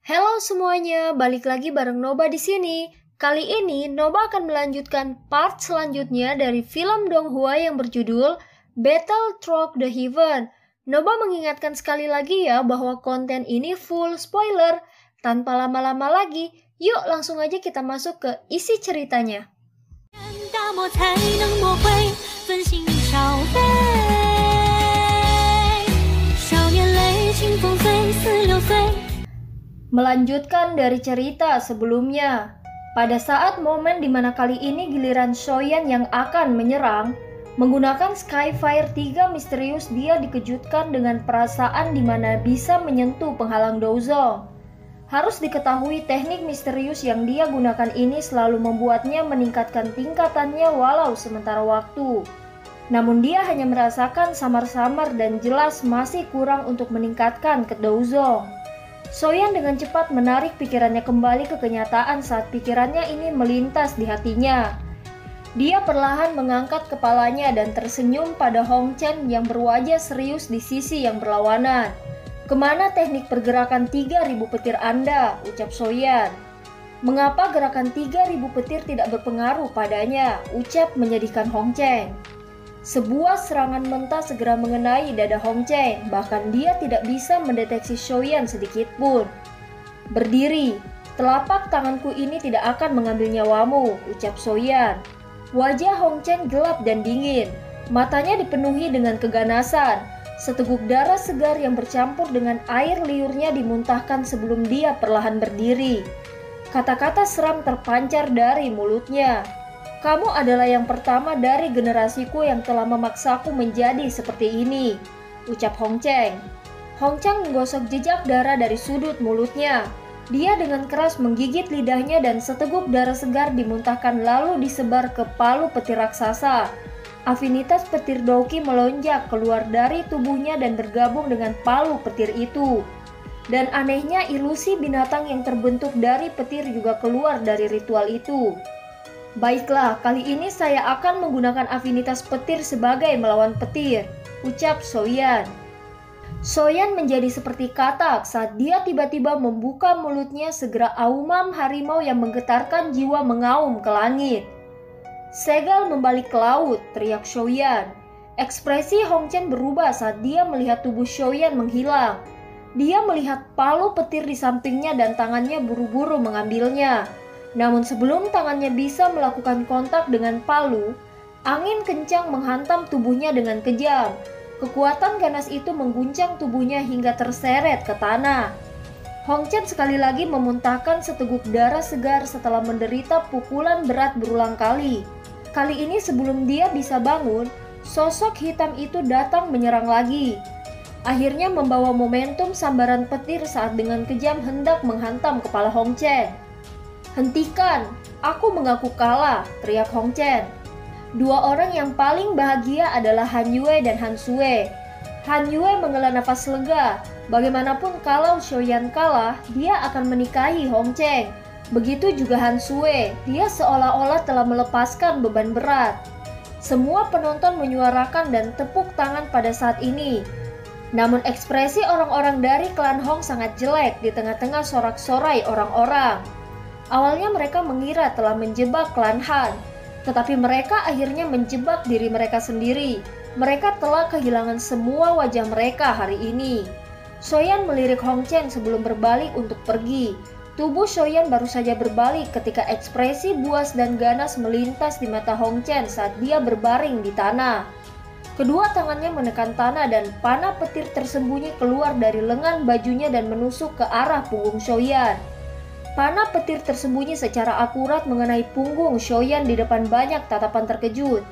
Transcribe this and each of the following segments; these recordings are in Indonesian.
Halo semuanya, balik lagi bareng Noba di sini. Kali ini Noba akan melanjutkan part selanjutnya dari film Donghua yang berjudul Battle Through the Heaven. Noba mengingatkan sekali lagi ya bahwa konten ini full spoiler. Tanpa lama-lama lagi, yuk langsung aja kita masuk ke isi ceritanya. 大漠才能磨灰，焚心烧杯。少年泪，清风醉，似流水。 Melanjutkan dari cerita sebelumnya, pada saat momen di mana kali ini giliran Shoyan yang akan menyerang, menggunakan Skyfire 3 misterius dia dikejutkan dengan perasaan di mana bisa menyentuh penghalang Douzong. Harus diketahui teknik misterius yang dia gunakan ini selalu membuatnya meningkatkan tingkatannya walau sementara waktu. Namun dia hanya merasakan samar-samar dan jelas masih kurang untuk meningkatkan ke Douzong. Shoyan dengan cepat menarik pikirannya kembali ke kenyataan saat pikirannya ini melintas di hatinya. Dia perlahan mengangkat kepalanya dan tersenyum pada Hong Chen yang berwajah serius di sisi yang berlawanan. "Kemana teknik pergerakan 3000 petir Anda?" ucap Shoyan. "Mengapa gerakan 3000 petir tidak berpengaruh padanya?" ucap menyedihkan Hong Chen. Sebuah serangan mentah segera mengenai dada Hong Chen, bahkan dia tidak bisa mendeteksi Shoyan sedikit pun. "Berdiri, telapak tanganku ini tidak akan mengambil nyawamu," ucap Shoyan. Wajah Hong Chen gelap dan dingin, matanya dipenuhi dengan keganasan. Seteguk darah segar yang bercampur dengan air liurnya dimuntahkan sebelum dia perlahan berdiri. Kata-kata seram terpancar dari mulutnya. "Kamu adalah yang pertama dari generasiku yang telah memaksaku menjadi seperti ini," ucap Hong Chen. Hong Chen menggosok jejak darah dari sudut mulutnya. Dia dengan keras menggigit lidahnya dan seteguk darah segar dimuntahkan lalu disebar ke palu petir raksasa. Afinitas petir Douki melonjak keluar dari tubuhnya dan bergabung dengan palu petir itu. Dan anehnya ilusi binatang yang terbentuk dari petir juga keluar dari ritual itu. "Baiklah, kali ini saya akan menggunakan afinitas petir sebagai melawan petir," ucap Shoyan. Shoyan menjadi seperti katak saat dia tiba-tiba membuka mulutnya, segera aumam harimau yang menggetarkan jiwa mengaum ke langit. "Segal membalik ke laut," teriak Shoyan. Ekspresi Hong Chen berubah saat dia melihat tubuh Shoyan menghilang. Dia melihat palu petir di sampingnya dan tangannya buru-buru mengambilnya. Namun sebelum tangannya bisa melakukan kontak dengan palu, angin kencang menghantam tubuhnya dengan kejam. Kekuatan ganas itu mengguncang tubuhnya hingga terseret ke tanah. Hong Chen sekali lagi memuntahkan seteguk darah segar setelah menderita pukulan berat berulang kali. Kali ini sebelum dia bisa bangun, sosok hitam itu datang menyerang lagi. Akhirnya membawa momentum sambaran petir saat dengan kejam hendak menghantam kepala Hong Chen. "Hentikan, aku mengaku kalah," teriak Hong Chen. Dua orang yang paling bahagia adalah Han Yue dan Han Sue. Han Yue menghela nafas lega. Bagaimanapun kalau Shoyan kalah, dia akan menikahi Hong Chen. Begitu juga Han Sue, dia seolah-olah telah melepaskan beban berat. Semua penonton menyuarakan dan tepuk tangan pada saat ini. Namun ekspresi orang-orang dari klan Hong sangat jelek di tengah-tengah sorak-sorai orang-orang. Awalnya mereka mengira telah menjebak klan Han, tetapi mereka akhirnya menjebak diri mereka sendiri. Mereka telah kehilangan semua wajah mereka hari ini. Shoyan melirik Hong Chen sebelum berbalik untuk pergi. Tubuh Shoyan baru saja berbalik ketika ekspresi buas dan ganas melintas di mata Hong Chen saat dia berbaring di tanah. Kedua tangannya menekan tanah dan panah petir tersembunyi keluar dari lengan bajunya dan menusuk ke arah punggung Shoyan. Panah petir tersembunyi secara akurat mengenai punggung Shoyan di depan banyak tatapan terkejut.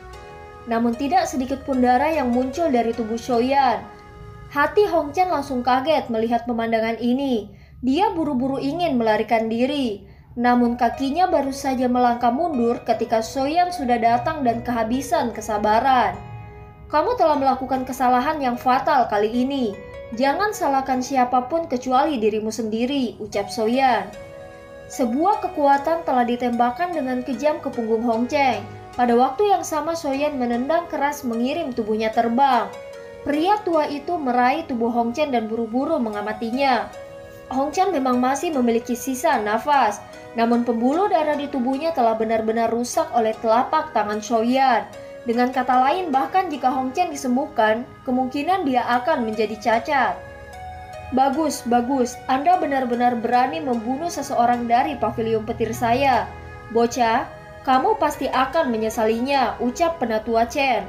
Namun tidak sedikit pun darah yang muncul dari tubuh Shoyan. Hati Hong Chen langsung kaget melihat pemandangan ini. Dia buru-buru ingin melarikan diri. Namun kakinya baru saja melangkah mundur ketika Shoyan sudah datang dan kehabisan kesabaran. "Kamu telah melakukan kesalahan yang fatal kali ini. Jangan salahkan siapapun kecuali dirimu sendiri," ucap Shoyan. Sebuah kekuatan telah ditembakkan dengan kejam ke punggung Hong Chen. Pada waktu yang sama Shoyan menendang keras mengirim tubuhnya terbang. Pria tua itu meraih tubuh Hong Chen dan buru-buru mengamatinya. Hong Chen memang masih memiliki sisa nafas, namun pembuluh darah di tubuhnya telah benar-benar rusak oleh telapak tangan Shoyan. Dengan kata lain, bahkan jika Hong Chen disembuhkan, kemungkinan dia akan menjadi cacat. Bagus, bagus. Anda benar-benar berani membunuh seseorang dari pavilion petir saya. Bocah, kamu pasti akan menyesalinya, ucap Penatua Chen.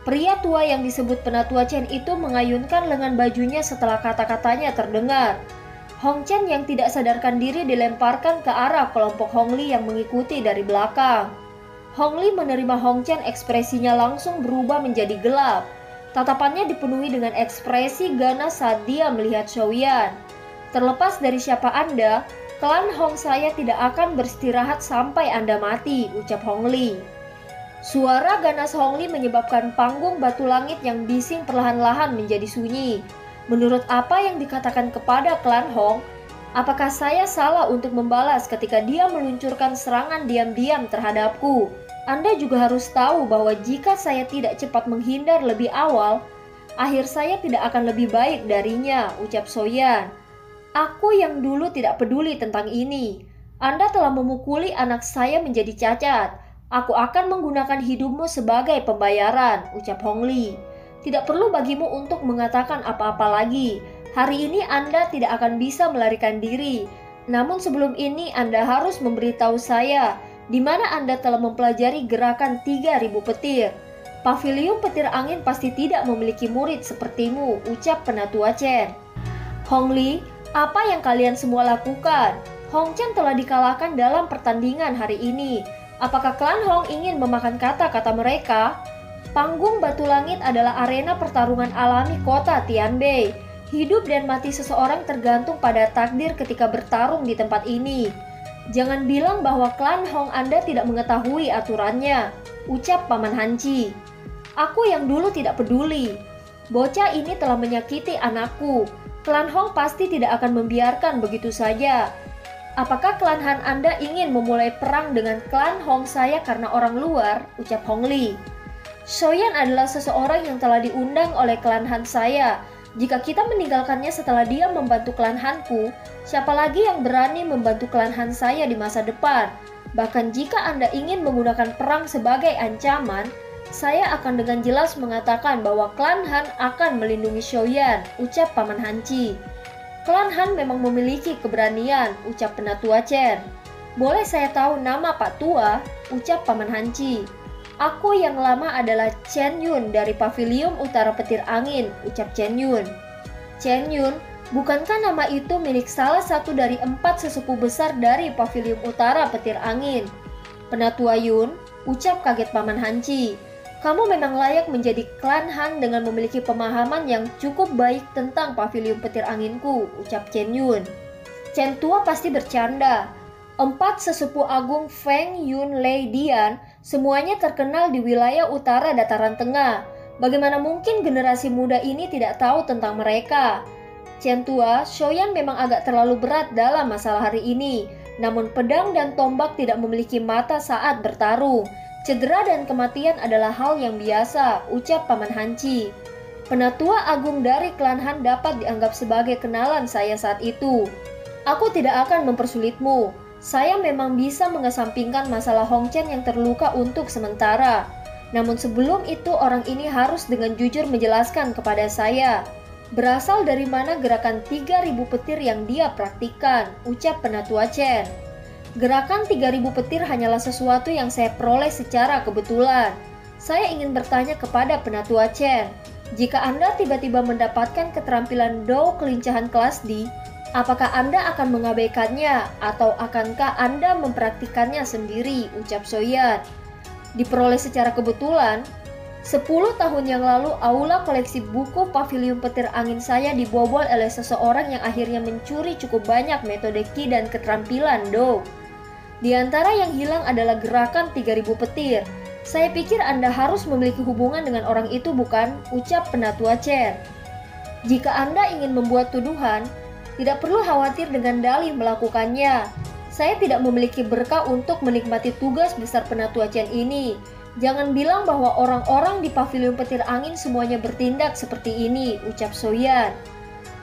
Pria tua yang disebut Penatua Chen itu mengayunkan lengan bajunya setelah kata-katanya terdengar. Hong Chen yang tidak sadarkan diri dilemparkan ke arah kelompok Hong Li yang mengikuti dari belakang. Hong Li menerima Hong Chen, ekspresinya langsung berubah menjadi gelap. Tatapannya dipenuhi dengan ekspresi ganas saat dia melihat Shoyan. Terlepas dari siapa Anda, klan Hong saya tidak akan beristirahat sampai Anda mati, ucap Hong Li. Suara ganas Hong Li menyebabkan panggung batu langit yang bising perlahan-lahan menjadi sunyi. Menurut apa yang dikatakan kepada klan Hong, apakah saya salah untuk membalas ketika dia meluncurkan serangan diam-diam terhadapku? Anda juga harus tahu bahwa jika saya tidak cepat menghindar lebih awal, akhir saya tidak akan lebih baik darinya, ucap Shoyan. Aku yang dulu tidak peduli tentang ini. Anda telah memukuli anak saya menjadi cacat. Aku akan menggunakan hidupmu sebagai pembayaran, ucap Hong Li. Tidak perlu bagimu untuk mengatakan apa-apa lagi. Hari ini Anda tidak akan bisa melarikan diri. Namun sebelum ini Anda harus memberitahu saya di mana Anda telah mempelajari gerakan 3000 petir. Pavilion petir angin pasti tidak memiliki murid sepertimu, ucap Penatua Chen. Hong Li, apa yang kalian semua lakukan? Hong Chen telah dikalahkan dalam pertandingan hari ini. Apakah klan Hong ingin memakan kata-kata mereka? Panggung batu langit adalah arena pertarungan alami kota Tianbei. Hidup dan mati seseorang tergantung pada takdir ketika bertarung di tempat ini. Jangan bilang bahwa klan Hong Anda tidak mengetahui aturannya, ucap Paman Hanci. Aku yang dulu tidak peduli. Bocah ini telah menyakiti anakku. Klan Hong pasti tidak akan membiarkan begitu saja. Apakah klan Han Anda ingin memulai perang dengan klan Hong saya karena orang luar, ucap Hong Li. Shoyan adalah seseorang yang telah diundang oleh klan Han saya. Jika kita meninggalkannya setelah dia membantu klan Hanku, siapa lagi yang berani membantu klan Han saya di masa depan? Bahkan jika Anda ingin menggunakan perang sebagai ancaman, saya akan dengan jelas mengatakan bahwa klan Han akan melindungi Shoyan, ucap Paman Hanci. Klan Han memang memiliki keberanian, ucap Penatua Chen. Boleh saya tahu nama Pak Tua, ucap Paman Hanci. Aku yang lama adalah Chen Yun dari Pavilion Utara Petir Angin, ucap Chen Yun. Chen Yun, bukankah nama itu milik salah satu dari 4 sesepuh besar dari Pavilion Utara Petir Angin? Penatua Yun, ucap kaget Paman Hanci. Kamu memang layak menjadi klan Han dengan memiliki pemahaman yang cukup baik tentang Pavilion Petir Anginku, ucap Chen Yun. Chen Tua pasti bercanda. 4 sesepuh agung Feng Yun Lei Dian semuanya terkenal di wilayah utara dataran tengah. Bagaimana mungkin generasi muda ini tidak tahu tentang mereka? Chen Tua, Shoyan memang agak terlalu berat dalam masalah hari ini. Namun pedang dan tombak tidak memiliki mata saat bertarung. Cedera dan kematian adalah hal yang biasa, ucap Paman Hanci. Penatua agung dari klan Han dapat dianggap sebagai kenalan saya saat itu. Aku tidak akan mempersulitmu. Saya memang bisa mengesampingkan masalah Hong Chen yang terluka untuk sementara. Namun sebelum itu orang ini harus dengan jujur menjelaskan kepada saya berasal dari mana gerakan 3000 petir yang dia praktikkan, ucap Penatua Chen. Gerakan 3000 petir hanyalah sesuatu yang saya peroleh secara kebetulan. Saya ingin bertanya kepada Penatua Chen, jika Anda tiba-tiba mendapatkan keterampilan Dou kelincahan kelas D, apakah Anda akan mengabaikannya atau akankah Anda mempraktikannya sendiri, ucap Shoyan. Diperoleh secara kebetulan. 10 tahun yang lalu aula koleksi buku Pavilion Petir Angin saya dibobol oleh seseorang yang akhirnya mencuri cukup banyak metode Qi dan keterampilan Dou. Di antara yang hilang adalah gerakan 3000 petir. Saya pikir Anda harus memiliki hubungan dengan orang itu, bukan? Ucap Penatua Chen. Jika Anda ingin membuat tuduhan, tidak perlu khawatir dengan dalih melakukannya. Saya tidak memiliki berkah untuk menikmati tugas besar Penatua Chen ini. Jangan bilang bahwa orang-orang di Pavilion Petir Angin semuanya bertindak seperti ini, ucap Shoyan.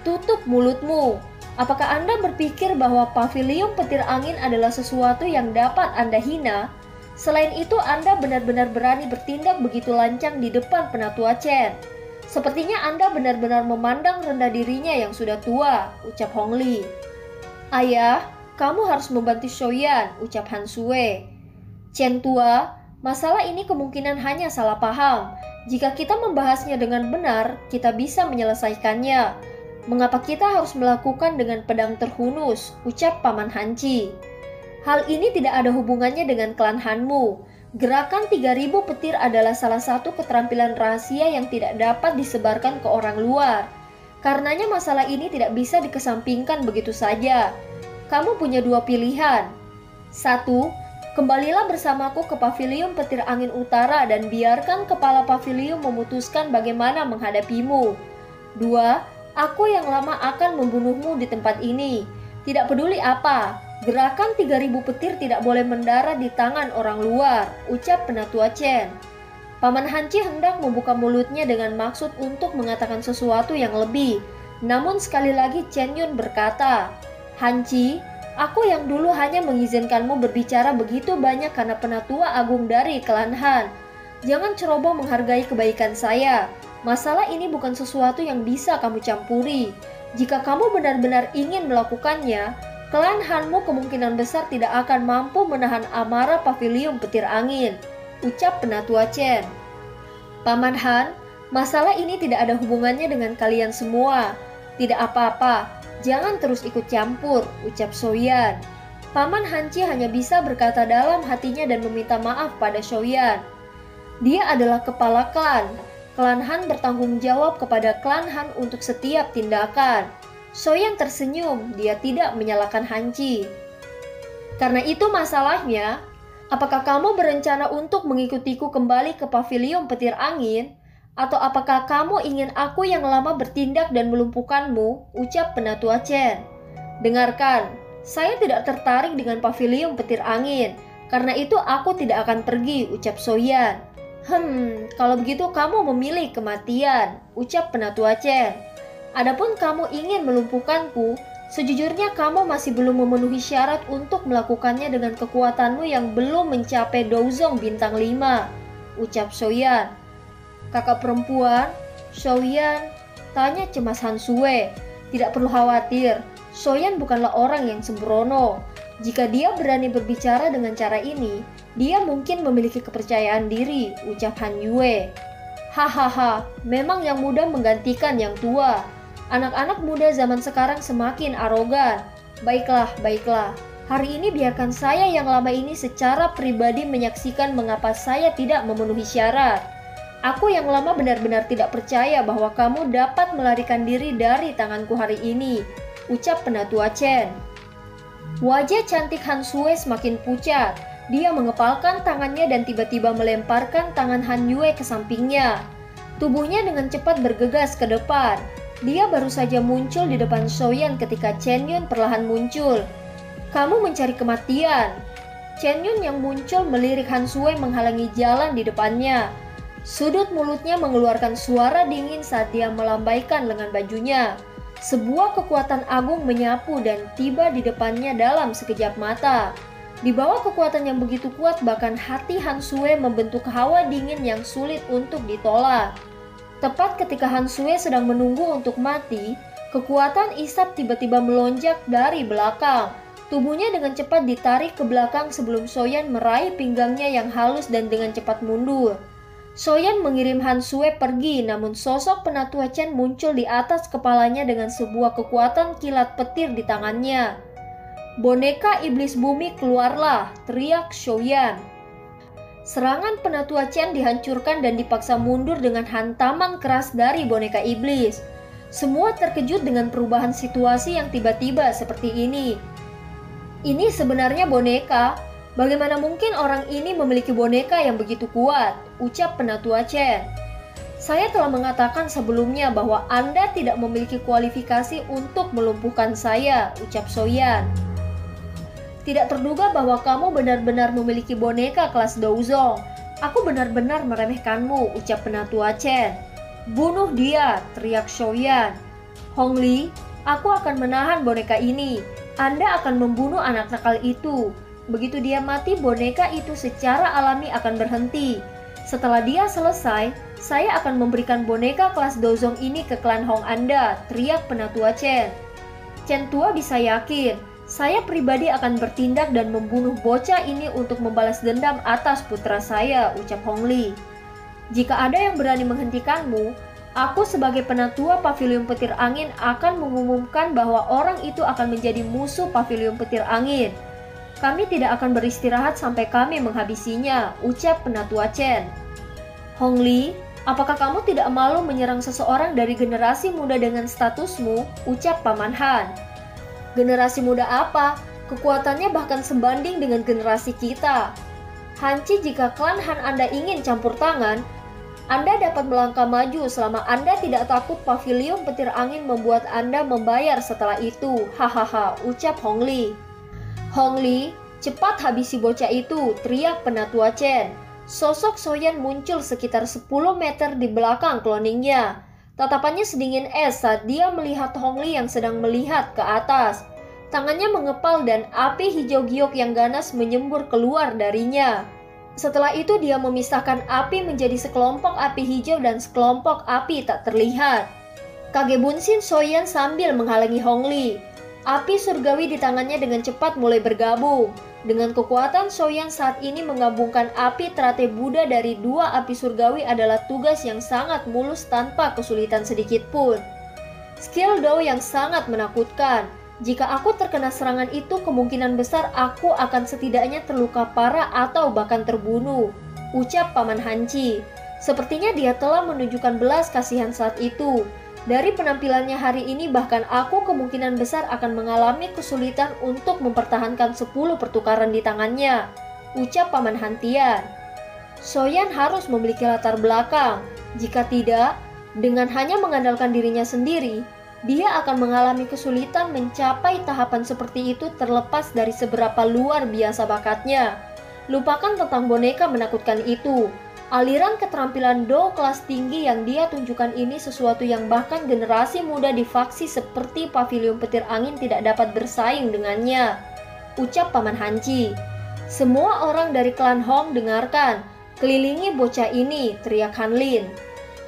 Tutup mulutmu. Apakah Anda berpikir bahwa pavilion petir angin adalah sesuatu yang dapat Anda hina? Selain itu, Anda benar-benar berani bertindak begitu lancang di depan Penatua Chen. Sepertinya Anda benar-benar memandang rendah dirinya yang sudah tua, ucap Hong Li. Ayah, kamu harus membantu Shoyan, ucap Han Sue. Chen tua, masalah ini kemungkinan hanya salah paham. Jika kita membahasnya dengan benar, kita bisa menyelesaikannya. Mengapa kita harus melakukan dengan pedang terhunus, ucap Paman Hanci. Hal ini tidak ada hubungannya dengan klan Hanmu. Gerakan 3000 petir adalah salah satu keterampilan rahasia yang tidak dapat disebarkan ke orang luar. Karenanya masalah ini tidak bisa dikesampingkan begitu saja. Kamu punya dua pilihan. 1. Kembalilah bersamaku ke pavilion petir angin utara dan biarkan kepala pavilion memutuskan bagaimana menghadapimu. 2. Aku yang lama akan membunuhmu di tempat ini. Tidak peduli apa, gerakan 3000 petir tidak boleh mendarat di tangan orang luar, ucap Penatua Chen. Paman Hanci hendak membuka mulutnya dengan maksud untuk mengatakan sesuatu yang lebih. Namun sekali lagi Chen Yun berkata, Hanci, aku yang dulu hanya mengizinkanmu berbicara begitu banyak karena Penatua Agung dari klan Han. Jangan ceroboh menghargai kebaikan saya. Masalah ini bukan sesuatu yang bisa kamu campuri. Jika kamu benar-benar ingin melakukannya, klan Hanmu kemungkinan besar tidak akan mampu menahan amarah pavilion petir angin, ucap Penatua Chen. Paman Han, masalah ini tidak ada hubungannya dengan kalian semua. Tidak apa-apa, jangan terus ikut campur, ucap Shoyan. Paman Hanci hanya bisa berkata dalam hatinya dan meminta maaf pada Shoyan. Dia adalah kepala klan. Klan Han bertanggung jawab kepada klan Han untuk setiap tindakan. Shoyan tersenyum, dia tidak menyalahkan Hanci. Karena itu masalahnya, apakah kamu berencana untuk mengikutiku kembali ke pavilion petir angin? Atau apakah kamu ingin aku yang lama bertindak dan melumpuhkanmu? Ucap Penatua Chen. Dengarkan, saya tidak tertarik dengan pavilion petir angin. Karena itu aku tidak akan pergi, ucap Shoyan. Kalau begitu kamu memilih kematian, ucap Penatua Chen. Adapun kamu ingin melumpuhkanku, sejujurnya kamu masih belum memenuhi syarat untuk melakukannya dengan kekuatanmu yang belum mencapai Douzong bintang 5, ucap Shoyan. Kakak perempuan, Shoyan, tanya cemas Han Sue. Tidak perlu khawatir, Shoyan bukanlah orang yang sembrono. Jika dia berani berbicara dengan cara ini, dia mungkin memiliki kepercayaan diri, ucap Han Yue. Hahaha, memang yang muda menggantikan yang tua. Anak-anak muda zaman sekarang semakin arogan. Baiklah, baiklah. Hari ini biarkan saya yang lama ini secara pribadi menyaksikan mengapa saya tidak memenuhi syarat. Aku yang lama benar-benar tidak percaya bahwa kamu dapat melarikan diri dari tanganku hari ini, ucap Penatua Chen. Wajah cantik Han Sue semakin pucat. Dia mengepalkan tangannya dan tiba-tiba melemparkan tangan Han Yue ke sampingnya. Tubuhnya dengan cepat bergegas ke depan. Dia baru saja muncul di depan Shoyan ketika Chen Yun perlahan muncul. Kamu mencari kematian. Chen Yun yang muncul melirik Han Sue menghalangi jalan di depannya. Sudut mulutnya mengeluarkan suara dingin saat dia melambaikan lengan bajunya. Sebuah kekuatan agung menyapu dan tiba di depannya dalam sekejap mata. Di bawah kekuatan yang begitu kuat, bahkan hati Han Sue membentuk hawa dingin yang sulit untuk ditolak. Tepat ketika Han Sue sedang menunggu untuk mati, kekuatan isap tiba-tiba melonjak dari belakang. Tubuhnya dengan cepat ditarik ke belakang sebelum Shoyan meraih pinggangnya yang halus dan dengan cepat mundur. Shoyan mengirim Han Sue pergi, namun sosok Penatua Chen muncul di atas kepalanya dengan sebuah kekuatan kilat petir di tangannya. Boneka iblis bumi keluarlah, teriak Shoyan. Serangan Penatua Chen dihancurkan dan dipaksa mundur dengan hantaman keras dari boneka iblis. Semua terkejut dengan perubahan situasi yang tiba-tiba seperti ini. Ini sebenarnya boneka. Bagaimana mungkin orang ini memiliki boneka yang begitu kuat? Ucap Penatua Chen. Saya telah mengatakan sebelumnya bahwa Anda tidak memiliki kualifikasi untuk melumpuhkan saya, ucap Shoyan. Tidak terduga bahwa kamu benar-benar memiliki boneka kelas Douzong. Aku benar-benar meremehkanmu, ucap Penatua Chen. Bunuh dia, teriak Shoyan. Hong Li, Aku akan menahan boneka ini. Anda akan membunuh anak nakal itu. Begitu dia mati, boneka itu secara alami akan berhenti. Setelah dia selesai, saya akan memberikan boneka kelas Dozong ini ke klan Hong Anda, teriak penatua Chen. Chen tua bisa yakin, saya pribadi akan bertindak dan membunuh bocah ini untuk membalas dendam atas putra saya, ucap Hong Li. Jika ada yang berani menghentikanmu, aku sebagai penatua Pavilion Petir Angin akan mengumumkan bahwa orang itu akan menjadi musuh Pavilion Petir Angin. Kami tidak akan beristirahat sampai kami menghabisinya, ucap penatua Chen. Hong Li, apakah kamu tidak malu menyerang seseorang dari generasi muda dengan statusmu, ucap Paman Han. Generasi muda apa? Kekuatannya bahkan sebanding dengan generasi kita. Hanci, jika klan Han Anda ingin campur tangan, Anda dapat melangkah maju selama Anda tidak takut Pavilion Petir Angin membuat Anda membayar setelah itu, hahaha, ucap Hong Li. Hong Li, cepat habisi bocah itu, teriak penatua Chen. Sosok Soyan muncul sekitar 10 meter di belakang cloningnya. Tatapannya sedingin es saat dia melihat Hong Li yang sedang melihat ke atas. Tangannya mengepal dan api hijau giok yang ganas menyembur keluar darinya. Setelah itu dia memisahkan api menjadi sekelompok api hijau dan sekelompok api tak terlihat. Kagebunsin Soyan sambil menghalangi Hong Li. Api surgawi di tangannya dengan cepat mulai bergabung. Dengan kekuatan Soyan saat ini menggabungkan api teratai Buddha dari dua api surgawi adalah tugas yang sangat mulus tanpa kesulitan sedikit pun. Skill Dao yang sangat menakutkan. Jika aku terkena serangan itu, kemungkinan besar aku akan setidaknya terluka parah atau bahkan terbunuh, ucap Paman Hanci. Sepertinya dia telah menunjukkan belas kasihan saat itu. Dari penampilannya hari ini bahkan aku kemungkinan besar akan mengalami kesulitan untuk mempertahankan 10 pertukaran di tangannya, ucap Paman Hantian. Soyan harus memiliki latar belakang. Jika tidak, dengan hanya mengandalkan dirinya sendiri, dia akan mengalami kesulitan mencapai tahapan seperti itu terlepas dari seberapa luar biasa bakatnya. Lupakan tentang boneka menakutkan itu. Aliran keterampilan Do kelas tinggi yang dia tunjukkan ini sesuatu yang bahkan generasi muda di faksi seperti Pavilion Petir Angin tidak dapat bersaing dengannya, ucap Paman Hanci. Semua orang dari klan Hong dengarkan. Kelilingi bocah ini, teriak Han Lin.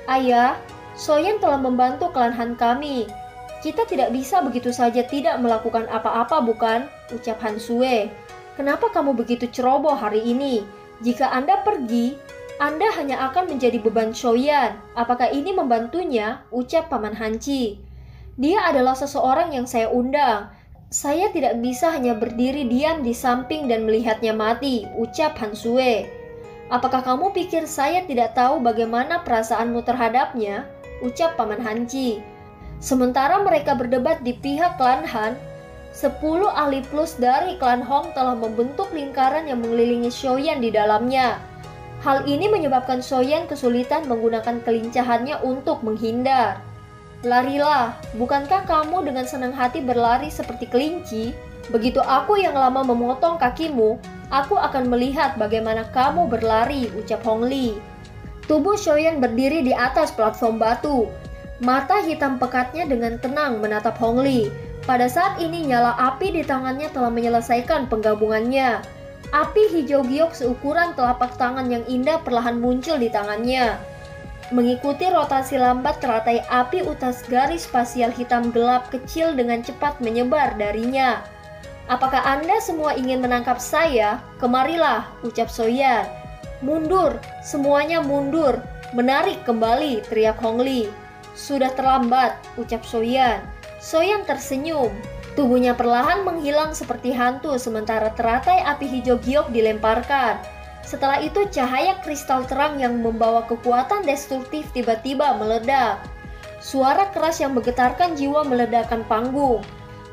Ayah, Soyan telah membantu klan Han kami. Kita tidak bisa begitu saja tidak melakukan apa-apa, bukan? Ucap Han Sue. Kenapa kamu begitu ceroboh hari ini? Jika Anda pergi, Anda hanya akan menjadi beban Soyan. Apakah ini membantunya? Ucap Paman Hanci. Dia adalah seseorang yang saya undang. Saya tidak bisa hanya berdiri diam di samping dan melihatnya mati, ucap Han Sue. Apakah kamu pikir saya tidak tahu bagaimana perasaanmu terhadapnya? Ucap Paman Hanci. Sementara mereka berdebat di pihak klan Han, 10 ahli plus dari klan Hong telah membentuk lingkaran yang mengelilingi Soyan di dalamnya. Hal ini menyebabkan Soyan kesulitan menggunakan kelincahannya untuk menghindar. Larilah, bukankah kamu dengan senang hati berlari seperti kelinci? Begitu aku yang lama memotong kakimu, aku akan melihat bagaimana kamu berlari, ucap Hong Li. Tubuh Soyan berdiri di atas platform batu. Mata hitam pekatnya dengan tenang menatap Hong Li. Pada saat ini nyala api di tangannya telah menyelesaikan penggabungannya. Api hijau giok seukuran telapak tangan yang indah perlahan muncul di tangannya. Mengikuti rotasi lambat teratai api utas garis spasial hitam gelap kecil dengan cepat menyebar darinya. Apakah Anda semua ingin menangkap saya? Kemarilah, ucap Soyan. Mundur, semuanya mundur. Menarik kembali, teriak Hong Li. Sudah terlambat, ucap Soyan. Soyan tersenyum. Tubuhnya perlahan menghilang seperti hantu sementara teratai api hijau giok dilemparkan. Setelah itu cahaya kristal terang yang membawa kekuatan destruktif tiba-tiba meledak. Suara keras yang menggetarkan jiwa meledakkan panggung.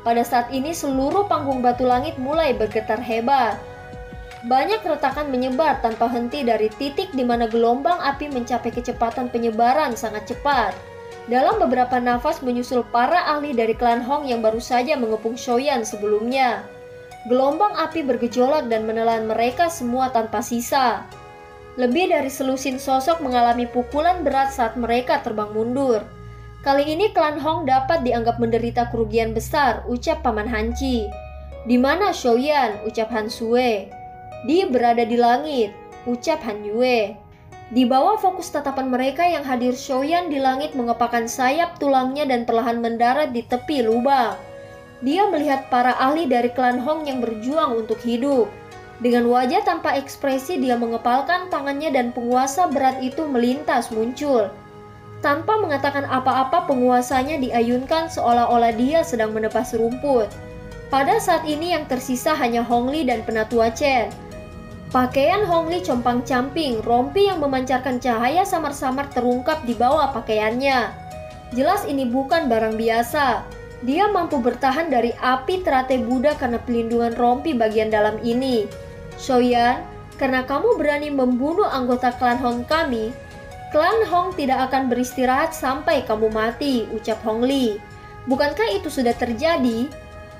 Pada saat ini seluruh panggung batu langit mulai bergetar hebat. Banyak retakan menyebar tanpa henti dari titik di mana gelombang api mencapai kecepatan penyebaran sangat cepat. Dalam beberapa nafas menyusul para ahli dari klan Hong yang baru saja mengepung Soyan sebelumnya. Gelombang api bergejolak dan menelan mereka semua tanpa sisa. Lebih dari selusin sosok mengalami pukulan berat saat mereka terbang mundur. Kali ini klan Hong dapat dianggap menderita kerugian besar, ucap Paman Hanci. Di mana Shoyan, ucap Han Sue. Dia berada di langit, ucap Han Yue. Di bawah fokus tatapan mereka yang hadir, Shoyan di langit mengepakkan sayap tulangnya dan perlahan mendarat di tepi lubang. Dia melihat para ahli dari klan Hong yang berjuang untuk hidup. Dengan wajah tanpa ekspresi, dia mengepalkan tangannya dan penguasa berat itu melintas muncul. Tanpa mengatakan apa-apa, penguasanya diayunkan seolah-olah dia sedang menebas rumput. Pada saat ini yang tersisa hanya Hong Li dan Penatua Chen. Pakaian Hong Li compang-camping, rompi yang memancarkan cahaya samar-samar terungkap di bawah pakaiannya. Jelas ini bukan barang biasa. Dia mampu bertahan dari api teratai Buddha karena pelindungan rompi bagian dalam ini. Shoyan, karena kamu berani membunuh anggota klan Hong kami, klan Hong tidak akan beristirahat sampai kamu mati, ucap Hong Li. Bukankah itu sudah terjadi?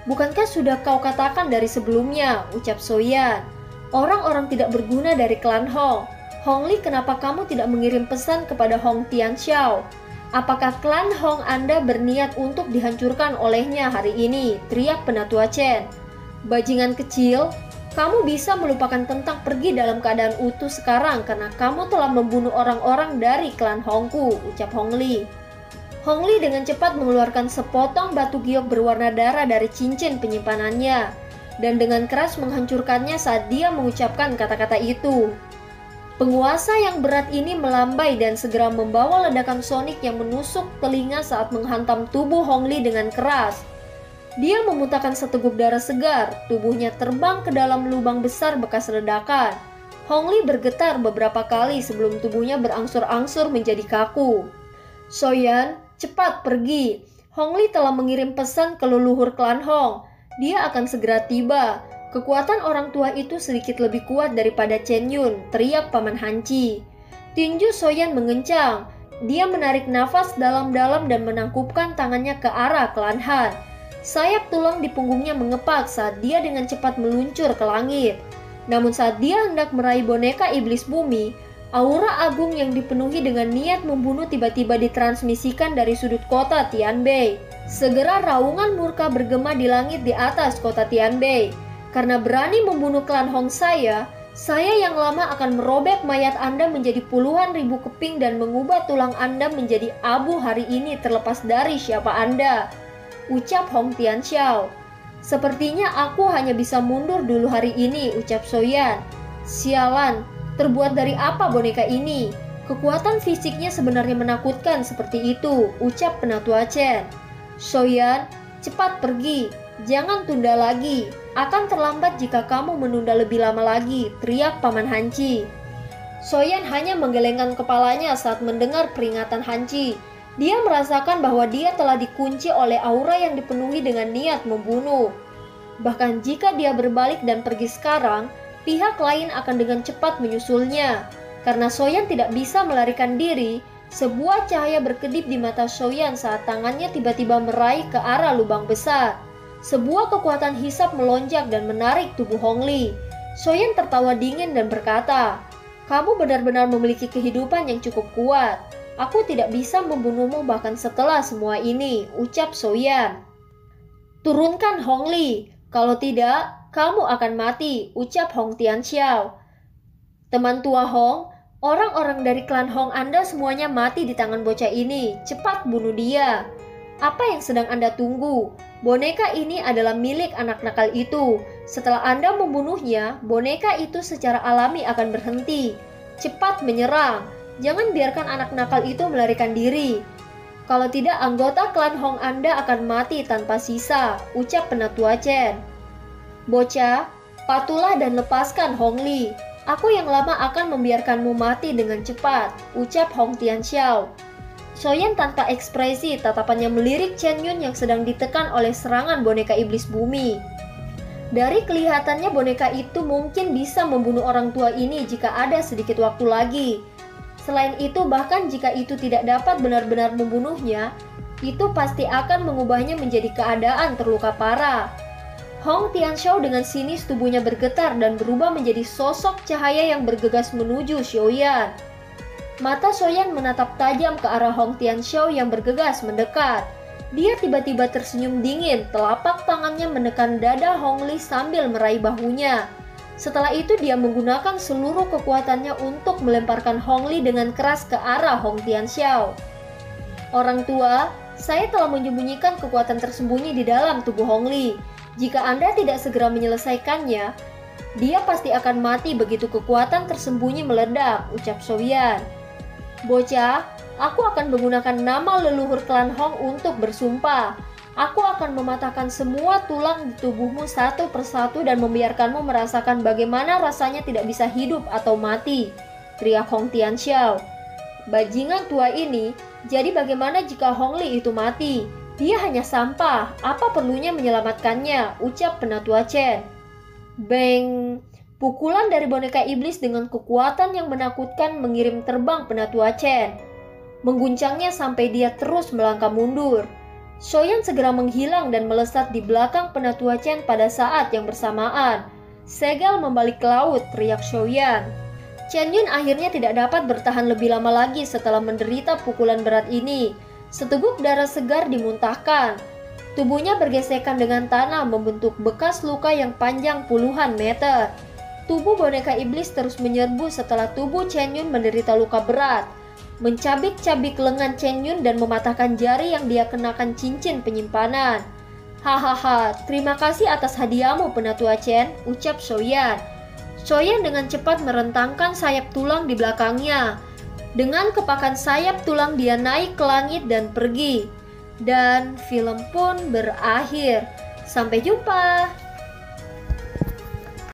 Bukankah sudah kau katakan dari sebelumnya, ucap Shoyan. Orang-orang tidak berguna dari klan Hong. Hong Li, kenapa kamu tidak mengirim pesan kepada Hong Tianxiao? Apakah klan Hong Anda berniat untuk dihancurkan olehnya hari ini? Teriak Penatua Chen. Bajingan kecil, kamu bisa melupakan tentang pergi dalam keadaan utuh sekarang karena kamu telah membunuh orang-orang dari klan Hongku, ucap Hong Li. Hong Li dengan cepat mengeluarkan sepotong batu giok berwarna darah dari cincin penyimpanannya dan dengan keras menghancurkannya saat dia mengucapkan kata-kata itu. Penguasa yang berat ini melambai dan segera membawa ledakan sonik yang menusuk telinga saat menghantam tubuh Hong Li dengan keras. Dia memuntahkan seteguk darah segar, tubuhnya terbang ke dalam lubang besar bekas ledakan. Hong Li bergetar beberapa kali sebelum tubuhnya berangsur-angsur menjadi kaku. Shoyan, cepat pergi. Hong Li telah mengirim pesan ke leluhur klan Hong. Dia akan segera tiba. Kekuatan orang tua itu sedikit lebih kuat daripada Chen Yun, teriak Paman Hanci. Tinju Shoyan mengencang. Dia menarik nafas dalam-dalam dan menangkupkan tangannya ke arah klan Han. Sayap tulang di punggungnya mengepak saat dia dengan cepat meluncur ke langit. Namun saat dia hendak meraih boneka iblis bumi, aura agung yang dipenuhi dengan niat membunuh tiba-tiba ditransmisikan dari sudut kota Tianbei. Segera raungan murka bergema di langit di atas kota Tianbei. Karena berani membunuh klan Hong saya yang lama akan merobek mayat Anda menjadi puluhan ribu keping dan mengubah tulang Anda menjadi abu hari ini terlepas dari siapa Anda, ucap Hong Tianxiao. Sepertinya aku hanya bisa mundur dulu hari ini, ucap Shoyan. Sialan, terbuat dari apa boneka ini? Kekuatan fisiknya sebenarnya menakutkan seperti itu, ucap Penatua Chen. Shoyan, cepat pergi, jangan tunda lagi. Akan terlambat jika kamu menunda lebih lama lagi, teriak Paman Hanci. Shoyan hanya menggelengkan kepalanya saat mendengar peringatan Hanci. Dia merasakan bahwa dia telah dikunci oleh aura yang dipenuhi dengan niat membunuh. Bahkan jika dia berbalik dan pergi sekarang, pihak lain akan dengan cepat menyusulnya. Karena Shoyan tidak bisa melarikan diri, sebuah cahaya berkedip di mata Shoyan saat tangannya tiba-tiba meraih ke arah lubang besar. Sebuah kekuatan hisap melonjak dan menarik tubuh Hong Li. Shoyan tertawa dingin dan berkata, "Kamu benar-benar memiliki kehidupan yang cukup kuat. Aku tidak bisa membunuhmu bahkan setelah semua ini," ucap Shoyan. "Turunkan Hong Li, kalau tidak, kamu akan mati," ucap Hong Tianxiao. "Teman tua Hong, orang-orang dari klan Hong Anda semuanya mati di tangan bocah ini. Cepat bunuh dia." "Apa yang sedang Anda tunggu? Boneka ini adalah milik anak nakal itu. Setelah Anda membunuhnya, boneka itu secara alami akan berhenti. Cepat menyerang. Jangan biarkan anak nakal itu melarikan diri. Kalau tidak, anggota klan Hong Anda akan mati tanpa sisa," ucap Penatua Chen. "Bocah, patuhlah dan lepaskan Hong Li. Aku yang lama akan membiarkanmu mati dengan cepat," ucap Hong Tianxiao. Shoyan tanpa ekspresi, tatapannya melirik Chen Yun yang sedang ditekan oleh serangan boneka iblis bumi. Dari kelihatannya boneka itu mungkin bisa membunuh orang tua ini jika ada sedikit waktu lagi. Selain itu, bahkan jika itu tidak dapat benar-benar membunuhnya, itu pasti akan mengubahnya menjadi keadaan terluka parah. Hong Tianxiao dengan sinis tubuhnya bergetar dan berubah menjadi sosok cahaya yang bergegas menuju Shoyan. Mata Soyan menatap tajam ke arah Hong Tianxiao yang bergegas mendekat. Dia tiba-tiba tersenyum dingin, telapak tangannya menekan dada Hong Li sambil meraih bahunya. Setelah itu dia menggunakan seluruh kekuatannya untuk melemparkan Hong Li dengan keras ke arah Hong Tianxiao. Orang tua, saya telah menyembunyikan kekuatan tersembunyi di dalam tubuh Hong Li. Jika Anda tidak segera menyelesaikannya, dia pasti akan mati begitu kekuatan tersembunyi meledak, ucap Soyan. Bocah, aku akan menggunakan nama leluhur klan Hong untuk bersumpah. Aku akan mematahkan semua tulang di tubuhmu satu persatu dan membiarkanmu merasakan bagaimana rasanya tidak bisa hidup atau mati, teriak Hong Tianxiao. Bajingan tua ini, jadi bagaimana jika Hong Li itu mati? Dia hanya sampah, apa perlunya menyelamatkannya, ucap Penatua Chen. Beng! Pukulan dari boneka iblis dengan kekuatan yang menakutkan mengirim terbang Penatua Chen, mengguncangnya sampai dia terus melangkah mundur. Soyan segera menghilang dan melesat di belakang Penatua Chen pada saat yang bersamaan. Segel membalik ke laut, teriak Soyan. Chen Yun akhirnya tidak dapat bertahan lebih lama lagi setelah menderita pukulan berat ini. Seteguk darah segar dimuntahkan. Tubuhnya bergesekan dengan tanah membentuk bekas luka yang panjang puluhan meter. Tubuh boneka iblis terus menyerbu setelah tubuh Chen Yun menderita luka berat, mencabik-cabik lengan Chen Yun dan mematahkan jari yang dia kenakan cincin penyimpanan. Hahaha, terima kasih atas hadiahmu Penatua Chen, ucap Soyan. Soyan dengan cepat merentangkan sayap tulang di belakangnya. Dengan kepakan sayap tulang dia naik ke langit dan pergi. Dan film pun berakhir. Sampai jumpa.